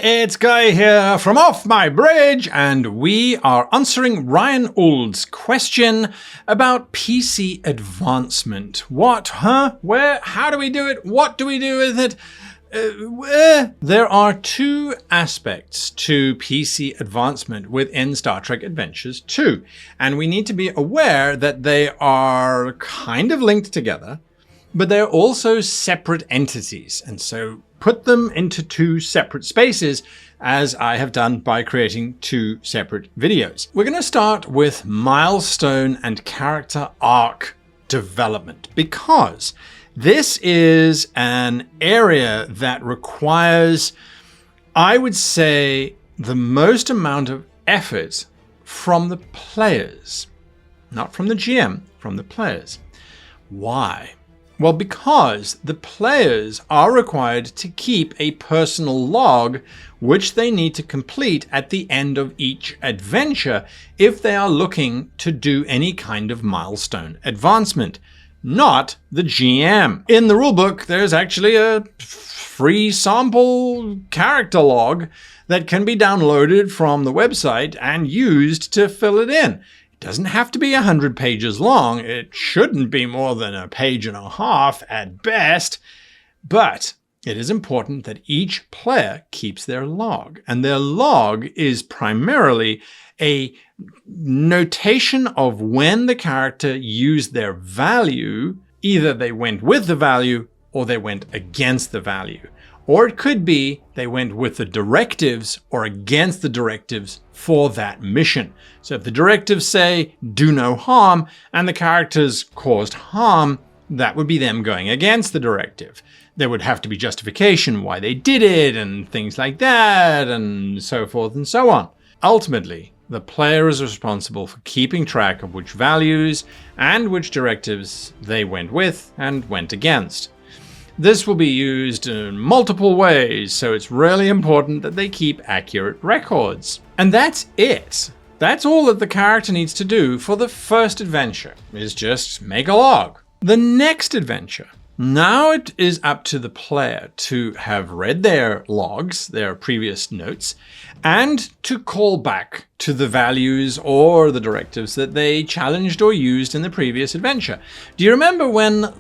it's Guy here from Off My Bridge, and we are answering Ryan Ould's question about PC advancement. What, where, how do we do it? What do we do with it? There are two aspects to PC advancement within Star Trek Adventures 2, and we need to be aware that they are kind of linked together, but they're also separate entities, and so put them into two separate spaces, as I have done by creating two separate videos. We're going to start with milestone and character arc development, because this is an area that requires, I would say, the most amount of effort from the players. Not from the GM, from the players. Why? Well, because the players are required to keep a personal log, which they need to complete at the end of each adventure if they are looking to do any kind of milestone advancement, not the GM. In the rulebook, there's actually a free sample character log that can be downloaded from the website and used to fill it in. Doesn't have to be 100 pages long. It shouldn't be more than a page and a half at best. But it is important that each player keeps their log. And their log is primarily a notation of when the character used their value. Either they went with the value or they went against the value. Or it could be they went with the directives or against the directives for that mission. So if the directives say do no harm and the characters caused harm, that would be them going against the directive. There would have to be justification why they did it and things like that and so forth and so on. Ultimately, the player is responsible for keeping track of which values and which directives they went with and went against. This will be used in multiple ways, so it's really important that they keep accurate records. And that's it. That's all that the character needs to do for the first adventure, is just make a log. The next adventure, now it is up to the player to have read their logs, their previous notes, and to call back to the values or the directives that they challenged or used in the previous adventure. Do you remember when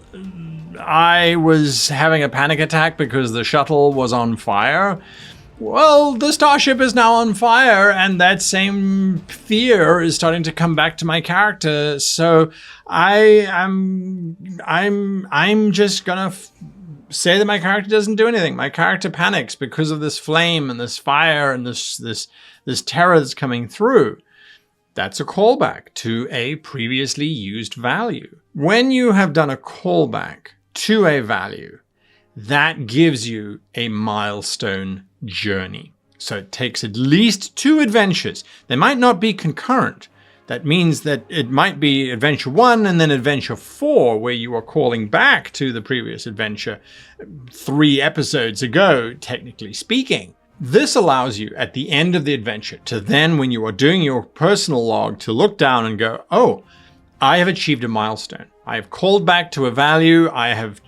I was having a panic attack because the shuttle was on fire? Well, the starship is now on fire, and that same fear is starting to come back to my character. So I'm just gonna say that my character doesn't do anything. My character panics because of this flame and this fire and this terror that's coming through. That's a callback to a previously used value. When you have done a callback to a value, that gives you a milestone journey. So it takes at least 2 adventures. They might not be concurrent. That means that it might be adventure 1 and then adventure 4, where you are calling back to the previous adventure 3 episodes ago, technically speaking. This allows you at the end of the adventure to then, when you are doing your personal log, to look down and go, oh, I have achieved a milestone. I have called back to a value. I have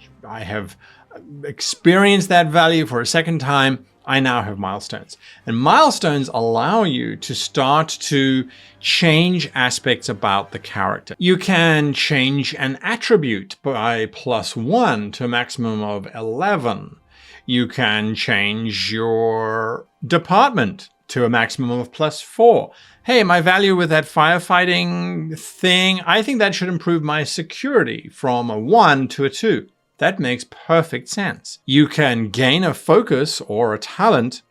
experienced that value for a second time. I now have milestones. And milestones allow you to start to change aspects about the character. You can change an attribute by +1 to a maximum of 11. You can change your department to a maximum of +4. Hey, my value with that firefighting thing, I think that should improve my security from a 1 to a 2. That makes perfect sense. You can gain a focus or a talent.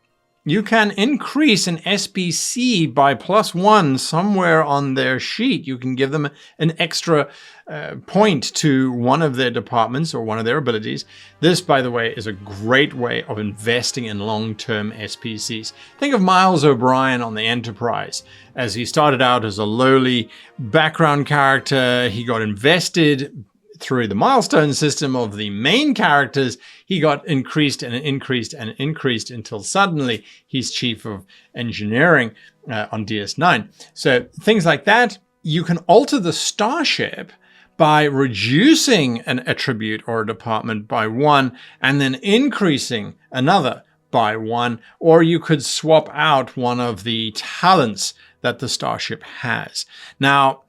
You can increase an SPC by +1 somewhere on their sheet. You can give them an extra point to one of their departments or one of their abilities. This, by the way, is a great way of investing in long-term SPCs. Think of Miles O'Brien on the Enterprise. As he started out as a lowly background character, he got invested through the milestone system of the main characters. He got increased and increased and increased until suddenly he's chief of engineering on DS9. So things like that. You can alter the starship by reducing an attribute or a department by 1 and then increasing another by 1, or you could swap out one of the talents that the starship has. Now,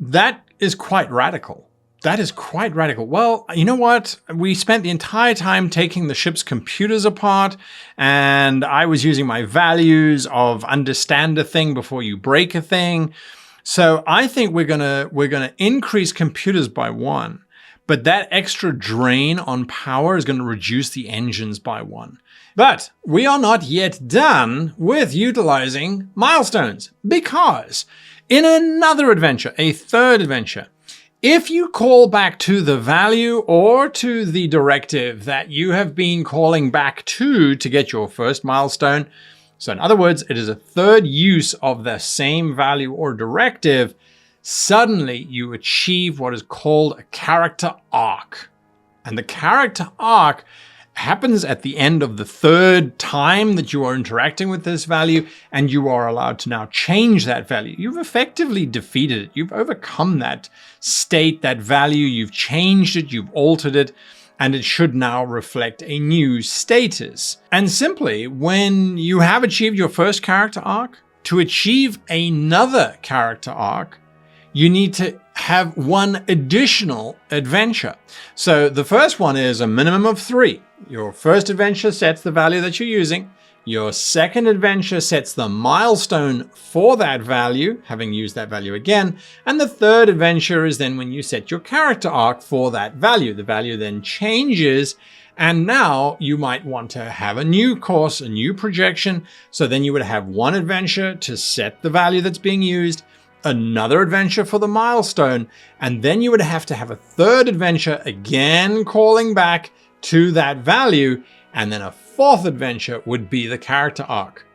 that is quite radical. That is quite radical. Well, you know what? We spent the entire time taking the ship's computers apart, and I was using my values of understand a thing before you break a thing. So I think we're gonna increase computers by 1, but that extra drain on power is going to reduce the engines by 1. But we are not yet done with utilizing milestones, because in another adventure, a third adventure, if you call back to the value or to the directive that you have been calling back to get your first milestone, so in other words, it is a third use of the same value or directive, suddenly you achieve what is called a character arc. And the character arc happens at the end of the third time that you are interacting with this value, and you are allowed to now change that value. You've effectively defeated it. You've overcome that state, that value. You've changed it. You've altered it. And it should now reflect a new status. And simply, when you have achieved your first character arc, to achieve another character arc, you need to have one additional adventure. So the first one is a minimum of 3. Your first adventure sets the value that you're using. Your second adventure sets the milestone for that value, having used that value again. And the third adventure is then when you set your character arc for that value. The value then changes, and now you might want to have a new course, a new projection. So then you would have one adventure to set the value that's being used, another adventure for the milestone, and then you would have to have a third adventure, again calling back to that value, and then a fourth adventure would be the character arc.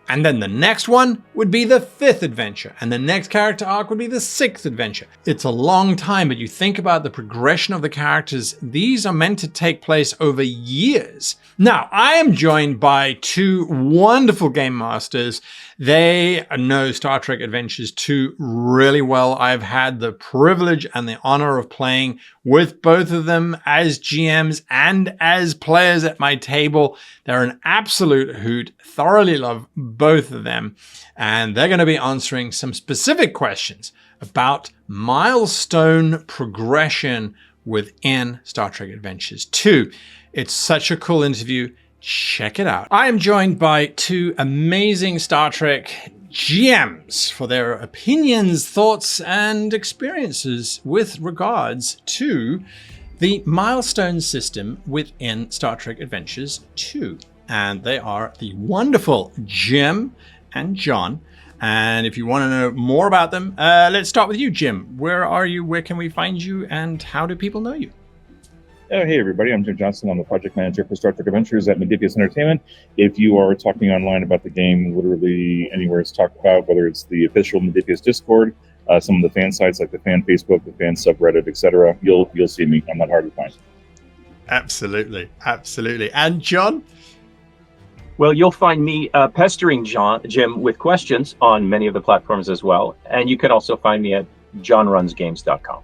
And then the next one would be the 5th adventure, and the next character arc would be the 6th adventure. It's a long time, but you think about the progression of the characters, these are meant to take place over years. Now, I am joined by 2 wonderful game masters. They know Star Trek Adventures 2 really well. I've had the privilege and the honor of playing with both of them as GMs and as players at my table. They're an absolute hoot. Thoroughly love both of them. And they're going to be answering some specific questions about milestone progression within Star Trek Adventures 2. It's such a cool interview. Check it out. I am joined by 2 amazing Star Trek GMs for their opinions, thoughts, and experiences with regards to the milestone system within Star Trek Adventures 2. And they are the wonderful Jim and John. And if you want to know more about them, let's start with you, Jim. Where are you? Where can we find you? And how do people know you? Hey everybody, I'm Jim Johnson. I'm the project manager for Star Trek Adventures at Modifius Entertainment. If you are talking online about the game, literally anywhere it's talked about, whether it's the official Modifius Discord, some of the fan sites like the fan Facebook, the fan subreddit, etc., you'll see me. I'm not hard to find. Absolutely, absolutely. And John? Well, you'll find me pestering Jim with questions on many of the platforms as well. And you can also find me at johnrunsgames.com.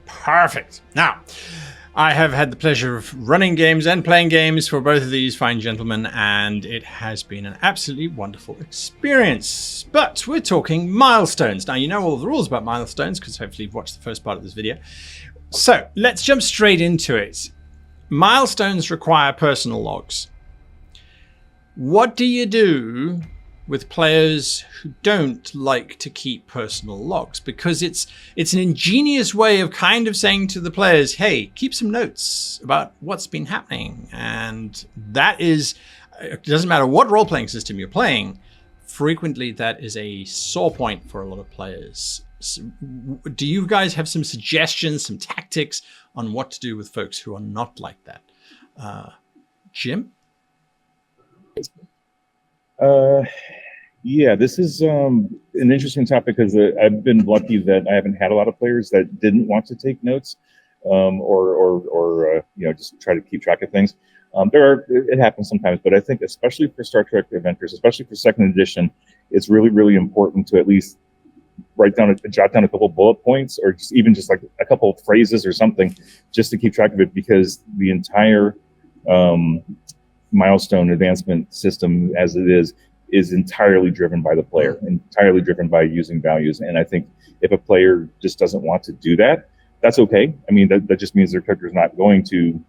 Perfect. Now, I have had the pleasure of running games and playing games for both of these fine gentlemen, and it has been an absolutely wonderful experience. But we're talking milestones. Now, you know all the rules about milestones, because hopefully you've watched the first part of this video. So let's jump straight into it. Milestones require personal logs. What do you do with players who don't like to keep personal logs? Because it's an ingenious way of kind of saying to the players, hey, keep some notes about what's been happening. And that is, it doesn't matter what role-playing system you're playing, frequently that is a sore point for a lot of players. So, do you guys have some suggestions, some tactics on what to do with folks who are not like that? Jim? Yeah, this is an interesting topic because I've been lucky that I haven't had a lot of players that didn't want to take notes, or just try to keep track of things. It happens sometimes, but I think especially for Star Trek Adventures, especially for 2nd edition, it's really, really important to at least jot down a couple bullet points, or just like a couple of phrases or something, just to keep track of it, because the entire milestone advancement system as it is entirely driven by the player, entirely driven by using values. And I think if a player just doesn't want to do that, that's okay. I mean, that just means their character is not going to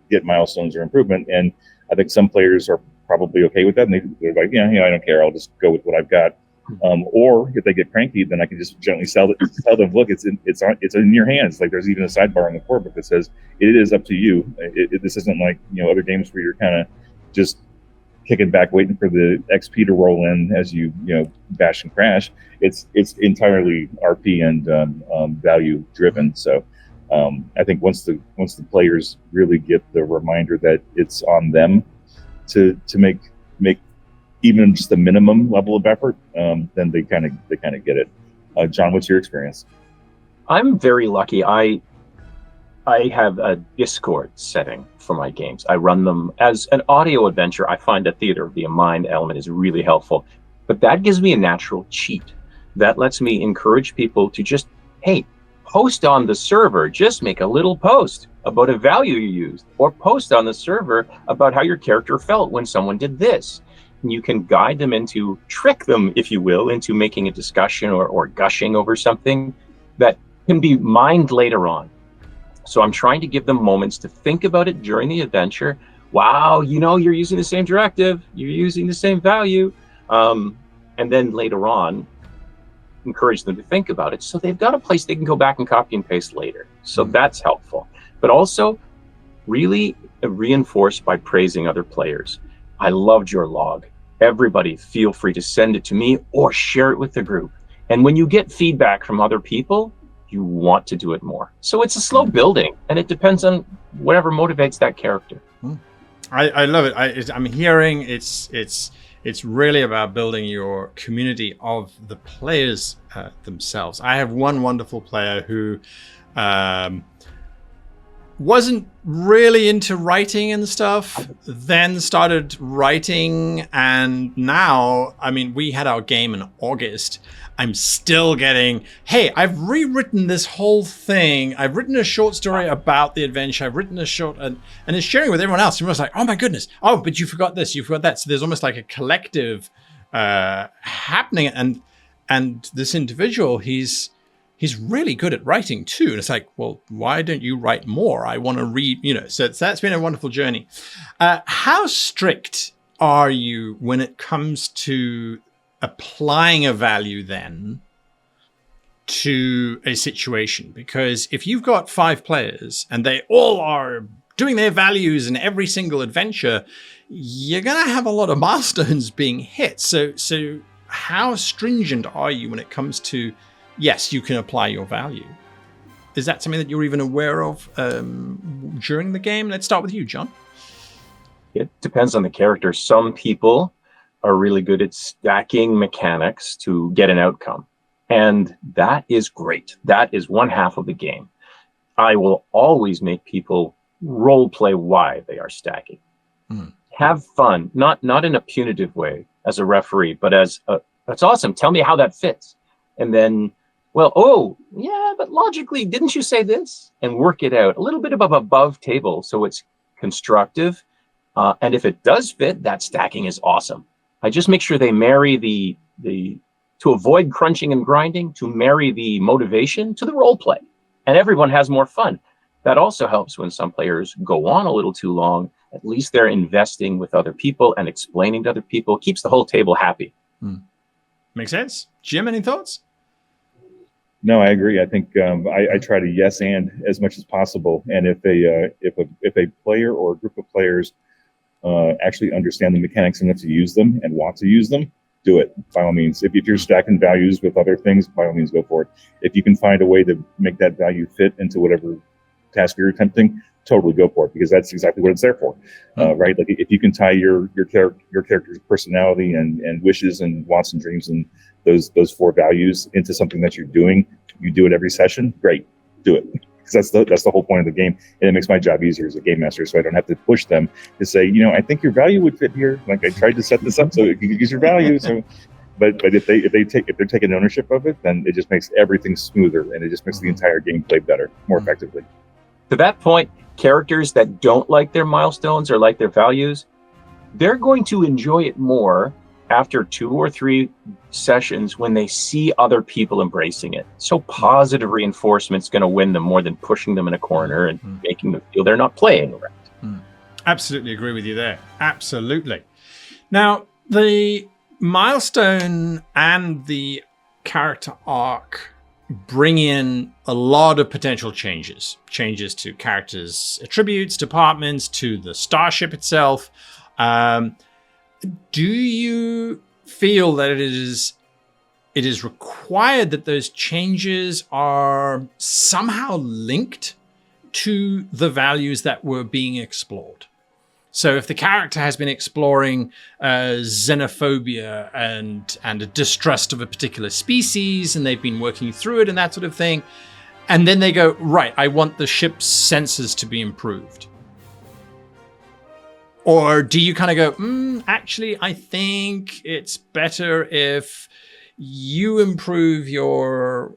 get milestones or improvement. And I think some players are probably okay with that, and they're like, yeah, I don't care. I'll just go with what I've got. Or if they get cranky, then I can just gently tell them, look, it's in your hands. Like, there's even a sidebar in the core book that says it is up to you. This isn't like other games where you're kind of just kicking back, waiting for the XP to roll in as you bash and crash. It's entirely RP and value driven. So I think once the players really get the reminder that it's on them to make even just the minimum level of effort, then they kind of get it. John, what's your experience? I'm very lucky. I have a Discord setting for my games. I run them as an audio adventure. I find a theater of the mind element is really helpful, but that gives me a natural cheat. That lets me encourage people to just, hey, post on the server, just make a little post about a value you used, or post on the server about how your character felt when someone did this. And you can guide them trick them, if you will, into making a discussion or gushing over something that can be mined later on. So I'm trying to give them moments to think about it during the adventure. Wow, you're using the same directive, you're using the same value. And then later on, encourage them to think about it. So they've got a place they can go back and copy and paste later. So that's helpful. But also really reinforced by praising other players. I loved your log. Everybody feel free to send it to me or share it with the group. And when you get feedback from other people, you want to do it more. So it's a slow building, and it depends on whatever motivates that character. I love it. I'm hearing it's really about building your community of the players themselves. I have one wonderful player who wasn't really into writing and stuff, then started writing, and now, we had our game in August. I'm still getting, hey, I've rewritten this whole thing. I've written a short story about the adventure. I've written a short, and it's sharing with everyone else. Everyone's like, oh my goodness. Oh, but you forgot this, you forgot that. So there's almost like a collective happening. And this individual, he's really good at writing too. And it's like, well, why don't you write more? I want to read, so that's been a wonderful journey. How strict are you when it comes to applying a value then to a situation? Because if you've got 5 players and they all are doing their values in every single adventure, you're going to have a lot of milestones being hit. So how stringent are you when it comes to, yes, you can apply your value? Is that something that you're even aware of during the game? Let's start with you, John. It depends on the character. Some people are really good at stacking mechanics to get an outcome. And that is great. That is one half of the game. I will always make people role play why they are stacking. Have fun, not in a punitive way as a referee, but as that's awesome. Tell me how that fits. And then, well, oh, yeah, but logically, didn't you say this? And work it out a little bit above table so it's constructive. And if it does fit, that stacking is awesome. I just make sure they marry the to avoid crunching and grinding, to marry the motivation to the role play, and everyone has more fun. That also helps when some players go on a little too long. At least they're investing with other people and explaining to other people. Keeps the whole table happy. Makes sense. Jim, any thoughts? No, I agree. I think I try to yes and as much as possible. And if a player or a group of players actually understand the mechanics enough to use them and want to use them, do it by all means. If you're stacking values with other things, by all means, go for it. If you can find a way to make that value fit into whatever task you're attempting, totally go for it, because that's exactly what it's there for, right? Like if you can tie your character's personality and wishes and wants and dreams and those 4 values into something that you're doing, you do it every session, great, do it. Because that's the whole point of the game, and it makes my job easier as a game master, so I don't have to push them to say, I think your value would fit here. Like I tried to set this up so you can use your value. So, but if they're taking ownership of it, then it just makes everything smoother, and it just makes the entire game play better, more effectively. To that point, characters that don't like their milestones or like their values, they're going to enjoy it more after 2 or 3 sessions when they see other people embracing it. So positive reinforcement is going to win them more than pushing them in a corner and making them feel they're not playing right. Absolutely agree with you there. Absolutely. Now, the milestone and the character arc bring in a lot of potential changes to characters' attributes, departments, to the starship itself. Do you feel that it is required that those changes are somehow linked to the values that were being explored? So if the character has been exploring xenophobia and a distrust of a particular species, and they've been working through it and that sort of thing, and then they go, right, I want the ship's sensors to be improved. Or do you kind of go, actually, I think it's better if you improve your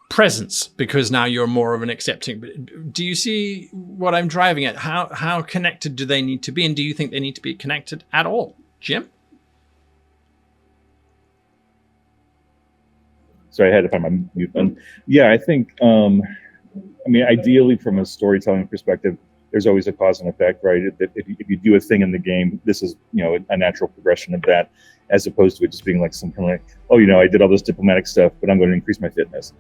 presence because now you're more of an accepting. Do you see what I'm driving at? How connected do they need to be? And do you think they need to be connected at all? Jim? Sorry, I had to find my mute button. Yeah, I think, ideally from a storytelling perspective, there's always a cause and effect, right? If you do a thing in the game, this is, a natural progression of that, as opposed to it just being like some kind of like, I did all this diplomatic stuff, but I'm going to increase my fitness.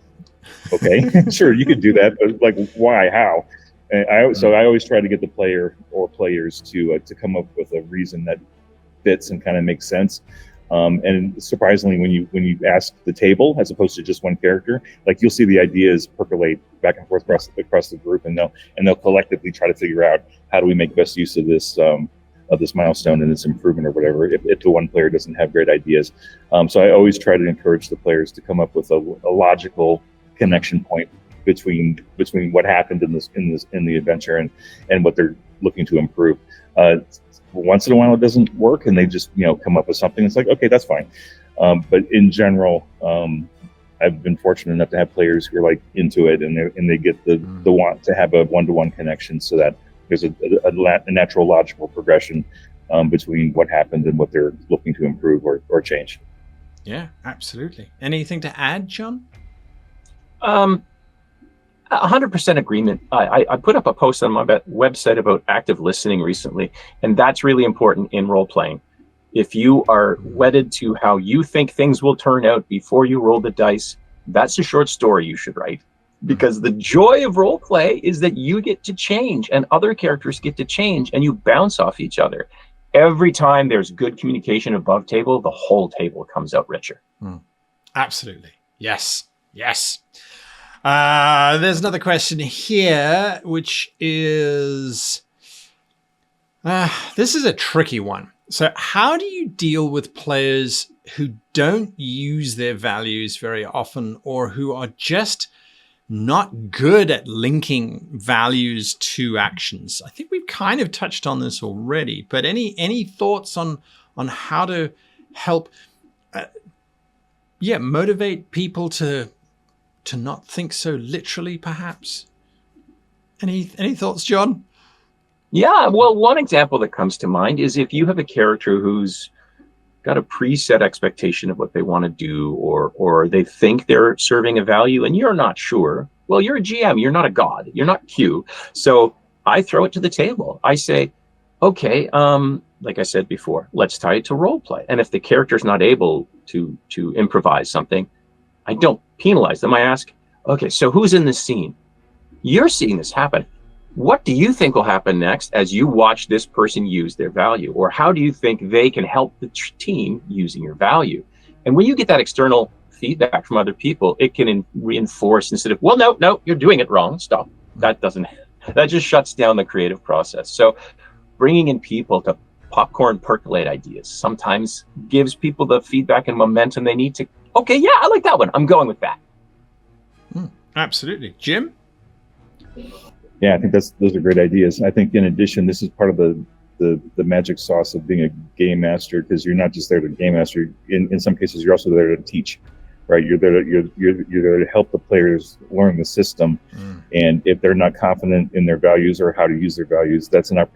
Okay, sure, you could do that, but like, why? How? So I always try to get the player or players to come up with a reason that fits and kind of makes sense. And surprisingly, when you ask the table as opposed to just one character, like you'll see the ideas percolate back and forth across the group, and they'll collectively try to figure out how do we make best use of this milestone and this improvement or whatever. If the one player doesn't have great ideas, so I always try to encourage the players to come up with a logical connection point between what happened in the adventure and what they're looking to improve. Once in a while it doesn't work and they just come up with something. It's like, okay, that's fine. But in general, I've been fortunate enough to have players who are like into it and they get the want to have a one-to-one connection so that there's a natural logical progression between what happened and what they're looking to improve or change. Yeah, absolutely. Anything to add, John? 100% agreement. I put up a post on my website about active listening recently, and that's really important in role playing. If you are wedded to how you think things will turn out before you roll the dice, that's a short story you should write. Because the joy of role play is that you get to change and other characters get to change and you bounce off each other. Every time there's good communication above table, the whole table comes out richer. Absolutely. Yes. There's another question here, which is, this is a tricky one. So how do you deal with players who don't use their values very often or who are just not good at linking values to actions? I think we've kind of touched on this already, but any thoughts on how to help motivate people to not think so literally, perhaps? Any thoughts, John? Yeah, well, one example that comes to mind is if you have a character who's got a preset expectation of what they want to do, or they think they're serving a value and you're not sure. Well, you're a GM, you're not a god, you're not Q. So I throw it to the table. I say, okay, like I said before, let's tie it to role play. And if the character's not able to improvise something, I don't penalize them. I ask, okay, so who's in this scene? You're seeing this happen. What do you think will happen next as you watch this person use their value? Or how do you think they can help the team using your value? And when you get that external feedback from other people, it can reinforce instead of, well, no, you're doing it wrong. Stop. That just shuts down the creative process. So bringing in people to popcorn percolate ideas sometimes gives people the feedback and momentum they need to, okay, yeah, I like that one. I'm going with that. Absolutely. Jim? Yeah, I think those are great ideas. I think in addition, this is part of the magic sauce of being a game master, because you're not just there to game master. In some cases, you're also there to teach. right? You're there to help the players learn the system. And if they're not confident in their values or how to use their values, that's a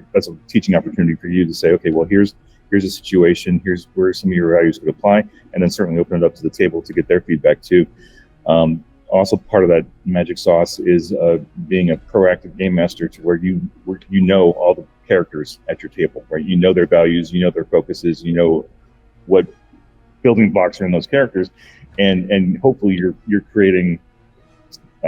teaching opportunity for you to say, okay, well, here's a situation, here's where some of your values could apply, and then certainly open it up to the table to get their feedback too. Also, part of that magic sauce is being a proactive game master, to where you know all the characters at your table, right? You know their values, you know their focuses, you know what building blocks are in those characters, and hopefully you're creating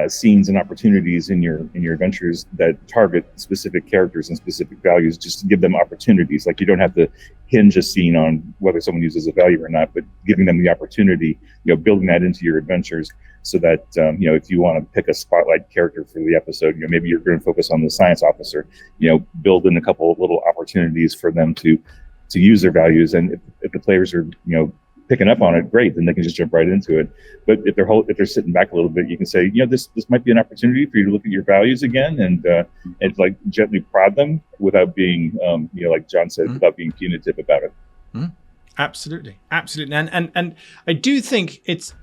scenes and opportunities in your adventures that target specific characters and specific values, just to give them opportunities. Like, you don't have to hinge a scene on whether someone uses a value or not, but giving them the opportunity, building that into your adventures, so that if you want to pick a spotlight character for the episode, maybe you're going to focus on the science officer, build in a couple of little opportunities for them to use their values. And if the players are picking up on it, great, then they can just jump right into it. But if they're sitting back a little bit, you can say, this might be an opportunity for you to look at your values again, and like gently prod them without being like John said, without being punitive about it. Absolutely. And I do think it's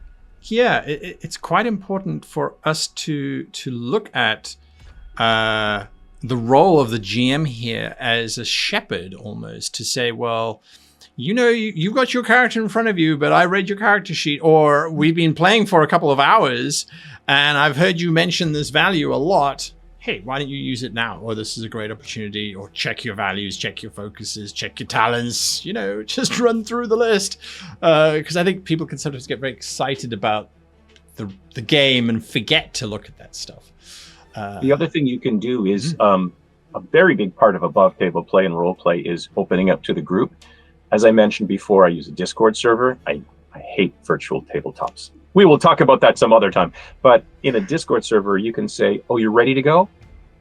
quite important for us to look at the role of the GM here as a shepherd, almost, to say, well, you've got your character in front of you, but I read your character sheet, or we've been playing for a couple of hours and I've heard you mention this value a lot. Hey, why don't you use it now? Or this is a great opportunity, or check your values, check your focuses, check your talents, just run through the list. Because I think people can sometimes get very excited about the game and forget to look at that stuff. The other thing you can do is a very big part of above table play and role play is opening up to the group. As I mentioned before, I use a Discord server. I hate virtual tabletops. We will talk about that some other time. But in a Discord server, you can say, oh, you're ready to go?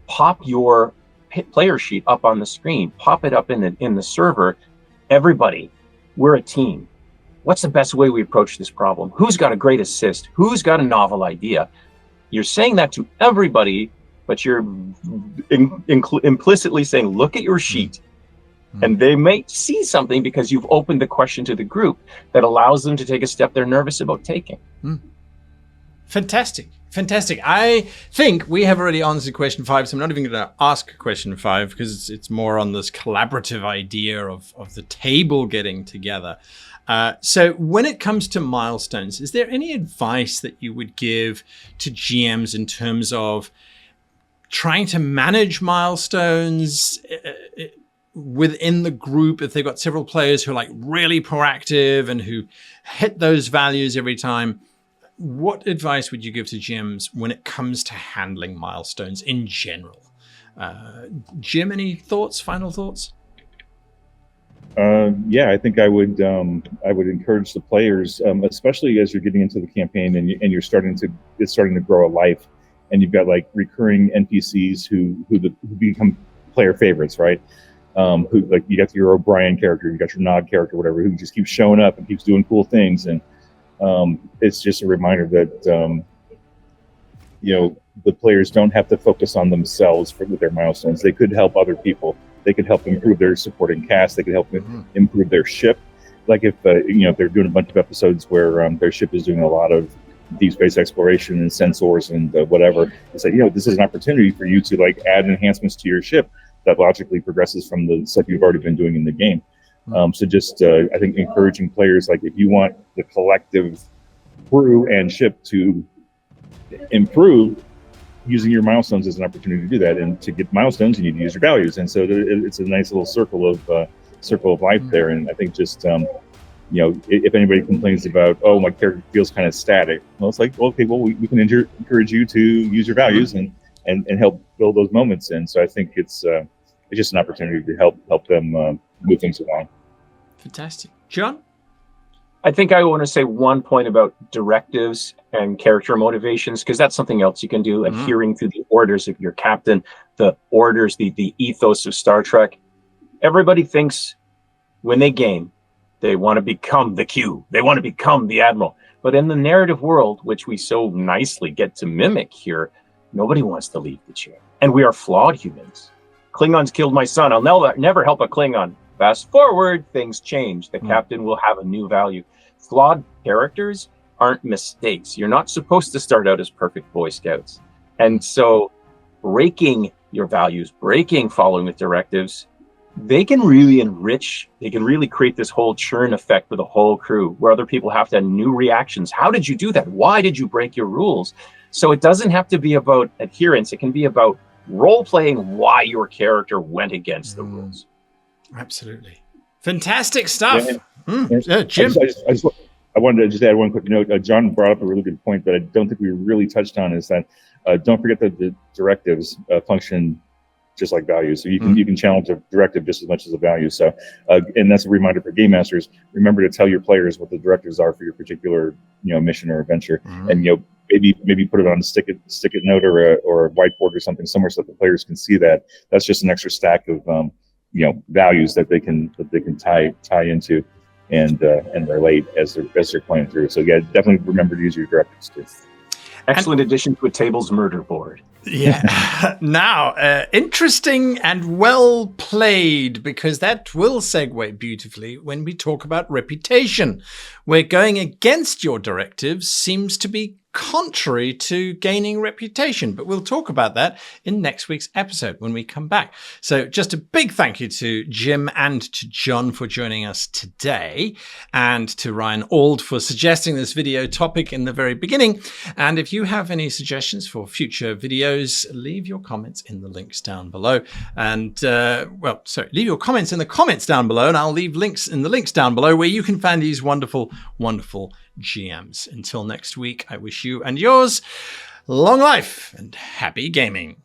Pop your player sheet up on the screen. Pop it up in the server. Everybody, we're a team. What's the best way we approach this problem? Who's got a great assist? Who's got a novel idea? You're saying that to everybody, but you're implicitly saying, look at your sheet. And they may see something because you've opened the question to the group that allows them to take a step they're nervous about taking. Fantastic. I think we have already answered question 5, so I'm not even going to ask question 5 because it's more on this collaborative idea of the table getting together. So when it comes to milestones, is there any advice that you would give to GMs in terms of trying to manage milestones within the group, if they've got several players who are like really proactive and who hit those values every time? What advice would you give to GMs when it comes to handling milestones in general? Jim, any thoughts, final thoughts? I think I would encourage the players, especially as you're getting into the campaign and it's starting to grow a life, and you've got like recurring NPCs who become player favorites, right? Who, like, you got your O'Brien character, you got your Nog character, whatever, who just keeps showing up and keeps doing cool things, and it's just a reminder that the players don't have to focus on themselves with their milestones. They could help other people. They could help improve their supporting cast. They could help improve their ship. Like if they're doing a bunch of episodes where their ship is doing a lot of deep space exploration and sensors and whatever, it's like, this is an opportunity for you to like add enhancements to your ship that logically progresses from the stuff you've already been doing in the game. So just, I think, encouraging players, like, if you want the collective crew and ship to improve, using your milestones as an opportunity to do that. And to get milestones, you need to use your values. And so it's a nice little circle of life there. And I think just, if anybody complains about, oh, my character feels kind of static, well, it's like, okay, well, we can encourage you to use your values and help build those moments. And so I think it's just an opportunity to help them move things along. Fantastic. John? I think I want to say one point about directives and character motivations, because that's something else you can do, adhering to the orders of your captain, the orders, the ethos of Star Trek. Everybody thinks when they game, they want to become the Q. They want to become the Admiral. But in the narrative world, which we so nicely get to mimic here, nobody wants to leave the chair. And we are flawed humans. Klingons killed my son. I'll never help a Klingon. Fast forward, things change. The captain will have a new value. Flawed characters aren't mistakes. You're not supposed to start out as perfect Boy Scouts. And so breaking your values, breaking following with directives, they can really enrich, they can really create this whole churn effect for the whole crew where other people have to have new reactions. How did you do that? Why did you break your rules? So it doesn't have to be about adherence. It can be about role-playing why your character went against the rules. Absolutely. Fantastic stuff. Jim? I wanted to just add one quick note. John brought up a really good point that I don't think we really touched on, is that don't forget that the directives function just like values. So you can challenge a directive just as much as a value. So, and that's a reminder for game masters. Remember to tell your players what the directives are for your particular, mission or adventure, and maybe put it on a stick-it note or a whiteboard or something somewhere so that the players can see that. That's just an extra stack of values that they can tie into and relate as they're playing through. So yeah, definitely remember to use your directives too. Excellent addition to a table's murder board. Yeah. Now, interesting and well played, because that will segue beautifully when we talk about reputation, where going against your directives seems to be contrary to gaining reputation. But we'll talk about that in next week's episode when we come back. So just a big thank you to Jim and to John for joining us today, and to Ryan Auld for suggesting this video topic in the very beginning. And if you have any suggestions for future videos, leave your comments in the links down below. And leave your comments in the comments down below, and I'll leave links in the links down below where you can find these wonderful, wonderful GMs. Until next week, I wish you and yours long life and happy gaming.